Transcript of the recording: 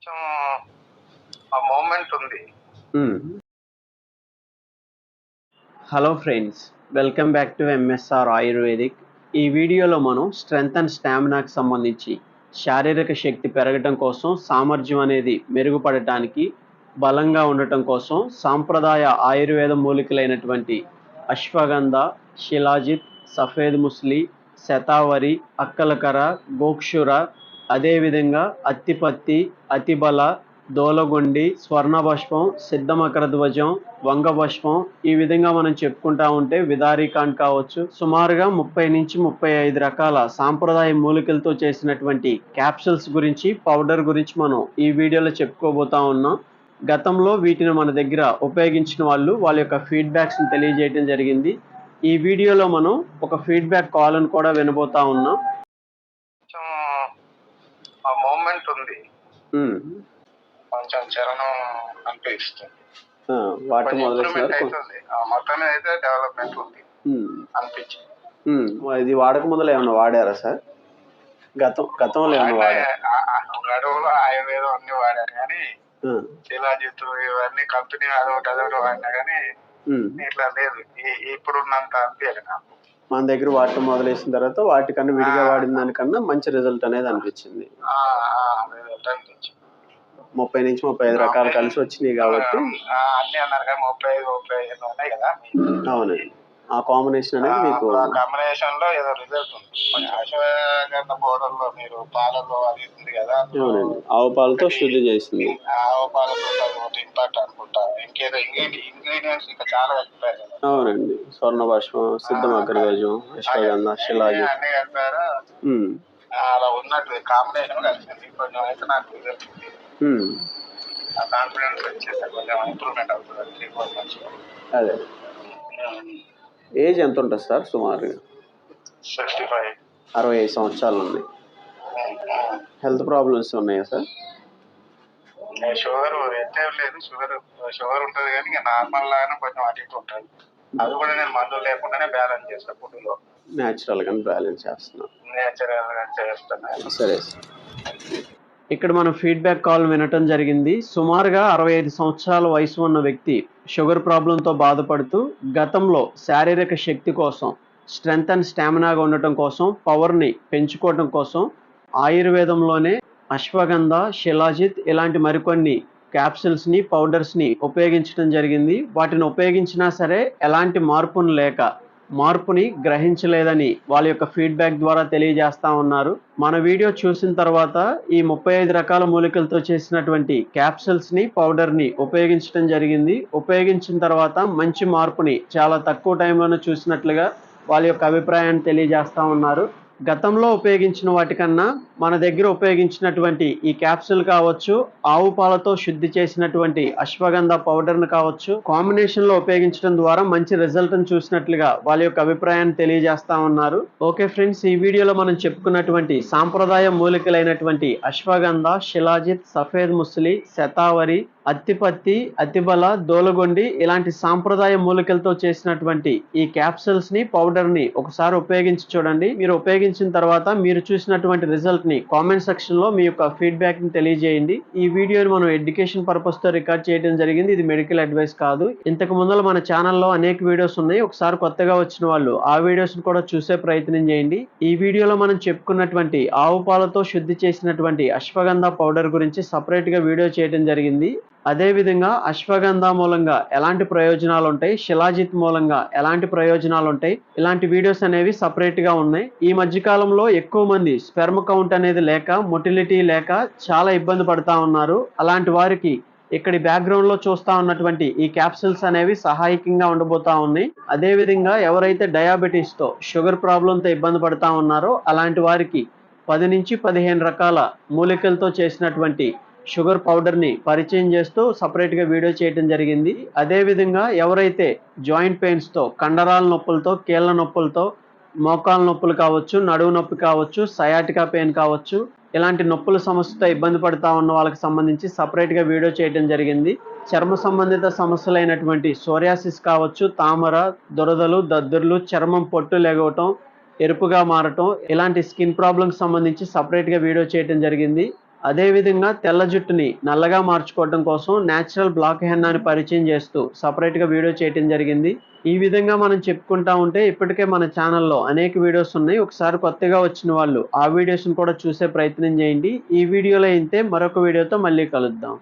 కొంచెం ఆ మూమెంట్ ఉంది. Hello friends, welcome back to MSR ayurvedic. ఈ వీడియోలో మనం స్ట్రెంగ్త్ అండ్ స్టామినాకి సంబంధించి శారీరక శక్తి పెరగటం కోసం, సామర్థ్యం అనేది మెరుగుపడటానికి, బలంగా ఉండటం కోసం సాంప్రదాయ ఆయుర్వేద మూలికలైనటువంటి అశ్వగంధ, శిలాజిత్, సఫేద్ ముస్లి, శతావరి, అక్కలకర, గోక్షుర, అదేవిధంగా అత్తిపత్తి, అతిబల, దోలగొండి, స్వర్ణభస్మం, సిద్ధమకరధ్వజం, వంగభస్మం, ఈ విధంగా మనం చెప్పుకుంటా ఉంటే విదారికాండ్ కావచ్చు, సుమారుగా 30 నుంచి 35 రకాల సాంప్రదాయ మూలికలతో చేసినటువంటి క్యాప్సూల్స్ గురించి, పౌడర్ గురించి మనం ఈ వీడియోలో చెప్పుకోబోతా ఉన్నాం. గతంలో వీటిని మన దగ్గర ఉపయోగించిన వాళ్ళ యొక్క ఫీడ్బ్యాక్స్ని తెలియజేయడం జరిగింది. ఈ వీడియోలో మనం ఒక ఫీడ్బ్యాక్ కాల్ని కూడా వినబోతా ఉన్నాం. కొంచెం ఆ మూమెంట్ ఉంది. కొంచెం చలనం అనిపిస్తుంది. వాటి మొత్తం అయితే డెవలప్మెంట్ ఉంది అనిపించింది. ఇది వాడక మొదలు ఏమన్నా వాడారా సార్? గతంలో ఏమన్నా వాడారు? గడువులో ఆయుర్వేదం అన్ని వాడారు కానీ శిలాజిత్తు ఇవన్నీ కంపెనీ అదొకటి వాడినా కానీ ఇట్లా లేదు. ఇప్పుడున్నంత అనిపించదు నాకు. మన దగ్గర వాడటం మొదలైసిన తర్వాత వాటికన్నా విడిగా వాడిన దానికన్నా మంచి రిజల్ట్ అనేది అనిపించింది. 30 నుంచి 35 రకాలు కలిసి వచ్చినాయి కాబట్టి అన్ని అన్నారు కానీ 35 ఉన్నాయి కదా. అవునండి, ఆ కాంబినేషన్ అనేది మీకు కాంబినేషన్ లో ఏదో రిజల్ట్ ఉంది. అశ్వగంధ పౌడర్ లో మీరు పాలలో అది ఉంది కదా. అవునండి, ఆవు పాలతో శుద్ధి చేసింది. ఆవు పాలతో ఇంపాక్ట్ అనుకుంటా. ఇంకేదో ఇంగ్రీడియంట్స్ ఇంకా చాలా కలిపారు కదా. అవునండి, స్వర్ణభస్మం, సిద్ధమకరధ్వజం, అశ్వగంధ, శిలాజిత్ అన్ని కలిపారా. అలా ఉన్నట్టు కాంబినేషన్ కలిసింది. కొంచెం అయితే నాకు రిజల్ట్ ఉంది. కాన్ఫిడెన్స్ వచ్చేసి కొంచెం ఇంప్రూవ్మెంట్ అవుతుంది 3-4 months. అదే ఏజ్ ఎంత ఉంటుంది సార్? సుమారుగా 65. 65 సంవత్సరాలు ఉన్నాయి. హెల్త్ ప్రాబ్లమ్స్ ఉన్నాయా సార్? షుగర్ ఎట్టే లేదు. షుగర్ ఉంటుంది కానీ ఇక నార్మల్ లాగానే కొంచెం అటు ఇటు ఉంటుంది. అది కూడా నేను మందులు లేకుండానే బ్యాలెన్స్ చేస్తాను. ఫుడ్లో న్యాచురల్ గా బ్యాలెన్స్ చేస్తున్నాను. సరే. ఇక్కడ మనం ఫీడ్బ్యాక్ కాల్ వినటం జరిగింది. సుమారుగా 65 సంవత్సరాల వయసు ఉన్న వ్యక్తి షుగర్ ప్రాబ్లంతో బాధపడుతూ గతంలో శారీరక శక్తి కోసం, స్ట్రెంగ్త్ అండ్ స్టామినాగా ఉండటం కోసం, పవర్ని పెంచుకోవటం కోసం ఆయుర్వేదంలోనే అశ్వగంధ, శిలాజిత్ ఇలాంటి మరికొన్ని క్యాప్సూల్స్ని, పౌడర్స్ని ఉపయోగించడం జరిగింది. వాటిని ఉపయోగించినా సరే ఎలాంటి మార్పుని గ్రహించలేదని వాళ్ళ యొక్క ఫీడ్బ్యాక్ ద్వారా తెలియజేస్తా ఉన్నారు. మన వీడియో చూసిన తర్వాత ఈ 35 రకాల మూలికలతో చేసినటువంటి క్యాప్సూల్స్ని, పౌడర్ని ఉపయోగించడం జరిగింది. ఉపయోగించిన తర్వాత మంచి మార్పుని చాలా తక్కువ టైంలోనే చూసినట్లుగా వాళ్ళ యొక్క అభిప్రాయాన్ని తెలియజేస్తా ఉన్నారు. గతంలో ఉపయోగించిన వాటికన్నా మన దగ్గర ఉపయోగించినటువంటి ఈ క్యాప్సూల్ కావచ్చు, ఆవు పాలతో శుద్ధి చేసినటువంటి అశ్వగంధ పౌడర్ను కావచ్చు, కాంబినేషన్లో ఉపయోగించడం ద్వారా మంచి రిజల్ట్ని చూసినట్లుగా వాళ్ళ యొక్క అభిప్రాయాన్ని తెలియజేస్తా ఉన్నారు. ఓకే ఫ్రెండ్స్, ఈ వీడియోలో మనం చెప్పుకున్నటువంటి సాంప్రదాయ మూలికలైనటువంటి అశ్వగంధ, శిలాజిత్, సఫేద్ ముస్లి, శతావరి, అత్తిపత్తి, అతిబల, దోలగొండి ఇలాంటి సాంప్రదాయ మూలికలతో చేసినటువంటి ఈ క్యాప్సూల్స్ ని, పౌడర్ ని ఒకసారి ఉపయోగించి చూడండి. మీరు ఉపయోగించిన తర్వాత మీరు చూసినటువంటి రిజల్ట్ ని కామెంట్ సెక్షన్ లో మీ యొక్క ఫీడ్బ్యాక్ ని తెలియజేయండి. ఈ వీడియోని మనం ఎడ్యుకేషన్ పర్పస్ తో రికార్డ్ చేయడం జరిగింది. ఇది మెడికల్ అడ్వైస్ కాదు. ఇంతకు ముందర మన ఛానల్లో అనేక వీడియోస్ ఉన్నాయి. ఒకసారి కొత్తగా వచ్చిన వాళ్ళు ఆ వీడియోస్ ని కూడా చూసే ప్రయత్నం చేయండి. ఈ వీడియోలో మనం చెప్పుకున్నటువంటి ఆవు పాలతో శుద్ధి చేసినటువంటి అశ్వగంధ పౌడర్ గురించి సపరేట్ గా వీడియో చేయడం జరిగింది. అదేవిధంగా అశ్వగంధ మూలంగా ఎలాంటి ప్రయోజనాలు ఉంటాయి, శిలాజిత్ మూలంగా ఎలాంటి ప్రయోజనాలు ఉంటాయి, ఇలాంటి వీడియోస్ అనేవి సపరేట్గా ఉన్నాయి. ఈ మధ్యకాలంలో ఎక్కువ మంది స్పెర్మ్ కౌంట్ అనేది లేక, మొటిలిటీ లేక చాలా ఇబ్బంది పడతా ఉన్నారు. అలాంటి వారికి ఇక్కడి బ్యాక్గ్రౌండ్లో చూస్తూ ఉన్నటువంటి ఈ క్యాప్సూల్స్ అనేవి సహాయకంగా ఉండబోతా ఉన్నాయి. అదేవిధంగా ఎవరైతే డయాబెటీస్తో, షుగర్ ప్రాబ్లంతో ఇబ్బంది పడతా ఉన్నారో అలాంటి వారికి 10 నుంచి 15 రకాల మూలికలతో చేసినటువంటి షుగర్ పౌడర్ని పరిచయం చేస్తూ సపరేట్గా వీడియో చేయడం జరిగింది. అదేవిధంగా ఎవరైతే జాయింట్ పెయిన్స్తో, కండరాల నొప్పులతో, కీళ్ళ నొప్పులతో, మోకాల నొప్పులు కావచ్చు, నడువు నొప్పి కావచ్చు, సయాటికా పెయిన్ కావచ్చు, ఇలాంటి నొప్పుల సమస్యతో ఇబ్బంది పడుతూ ఉన్న వాళ్ళకి సంబంధించి సపరేట్గా వీడియో చేయడం జరిగింది. చర్మ సంబంధిత సమస్యలైనటువంటి సోరియాసిస్ కావచ్చు, తామర, దురదలు, దద్దుర్లు, చర్మం పొట్టు లెగవటం, ఎరుపుగా మారటం, ఇలాంటి స్కిన్ ప్రాబ్లమ్స్ సంబంధించి సపరేట్గా వీడియో చేయడం జరిగింది. అదేవిధంగా తెల్ల జుట్టుని నల్లగా మార్చుకోవడం కోసం న్యాచురల్ బ్లాక్ హెన్నాని పరిచయం చేస్తూ సపరేట్గా వీడియో చేయడం జరిగింది. ఈ విధంగా మనం చెప్పుకుంటా ఉంటే ఇప్పటికే మన ఛానల్లో అనేక వీడియోస్ ఉన్నాయి. ఒకసారి కొత్తగా వచ్చిన వాళ్ళు ఆ వీడియోస్ని కూడా చూసే ప్రయత్నం చేయండి. ఈ వీడియోలో అయితే మరొక వీడియోతో మళ్ళీ కలుద్దాం.